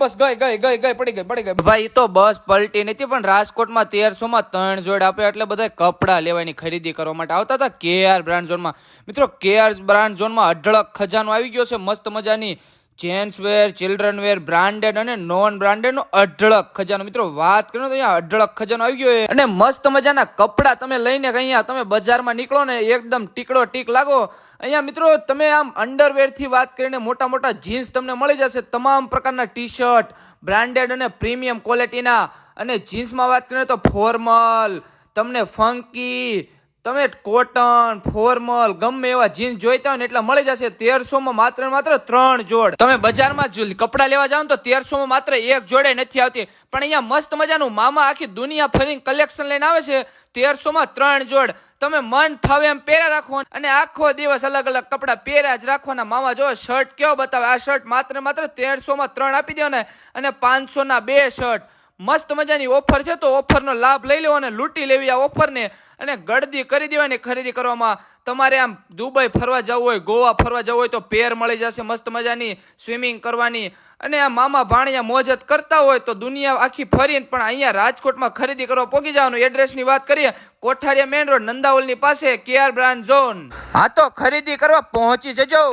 બસ ગઈ પડી ગઈ ભાઈ તો બસ પલટી નથી, પણ રાજકોટમાં 1300 માં 3 જોડ આપે એટલે બધા કપડા લેવાની ખરીદી કરવા માટે આવતા હતા કેઆર બ્રાન્ડ ઝોનમાં. મિત્રો કેઆર બ્રાન્ડ ઝોનમાં અઢળક ખજાનો આવી ગયો છે, મસ્ત મજાની gents wear, children were, branded અને નોન બ્રાન્ડેડ નો અઢળક ખજાનો. મિત્રો વાત કરો તો અહીંયા અઢળક ખજાનો આવી ગયો છે અને મસ્ત મજાના કપડા તમે લઈને અહીંયા તમે બજારમાં નીકળો ને એકદમ ટીકડો ટીક લાગો. અહીંયા મિત્રો તમે આમ અંડરવેર થી વાત કરીને મોટા મોટા જીન્સ તમને મળી જશે, તમામ પ્રકારના ટી શર્ટ બ્રાન્ડેડ અને પ્રીમિયમ ક્વોલિટીના. અને જીન્સમાં વાત કરીએ તો ફોર્મલ, તમને ફંકી, તમે કોટન, ફોર્મલ ગમે એવા જીન્સ જોઈતા હોય ને એટલા મળી જશે 1300 માં માત્ર 3 જોડ. તમે બજારમાં કપડા લેવા જાવ તો 1300 માં માત્ર એક જોડે નથી આવતી, પણ અહીંયા મસ્ત મજાનું મામા આખી દુનિયા ફરીને કલેક્શન લઈને આવે છે 1300 માં 3 જોડ. તમે મન ફાવે એમ પહેર્યા રાખો અને આખો દિવસ અલગ અલગ કપડા પહેર્યા જ રાખવાના. મામા જો શર્ટ કેવો બતાવે, આ શર્ટ માત્ર 1300 માં 3 આપી દો ને અને 500 ના 2 શર્ટ. મસ્ત મજાની ઓફર છે, તો ઓફરનો લાભ લઈ લેવો અને લૂંટી લેવી આ ઓફરને અને ગળદી કરી દેવાની ખરીદી કરવામાં. તમારે આમ દુબઈ ફરવા જવું હોય, ગોવા ફરવા જવું હોય તો પેર મળી જશે મસ્ત મજાની સ્વિમિંગ કરવાની. અને આ મામા ભાણિયા મોજત કરતા હોય તો દુનિયા આખી ફરીને પણ અહીંયા રાજકોટમાં ખરીદી કરવા પહોંચી જવાનું. એડ્રેસની વાત કરીએ, કોઠારિયા મેઇન રોડ નંદાવલની પાસે કેઆર બ્રાન્ડ ઝોન. હા તો ખરીદી કરવા પહોંચી જજો.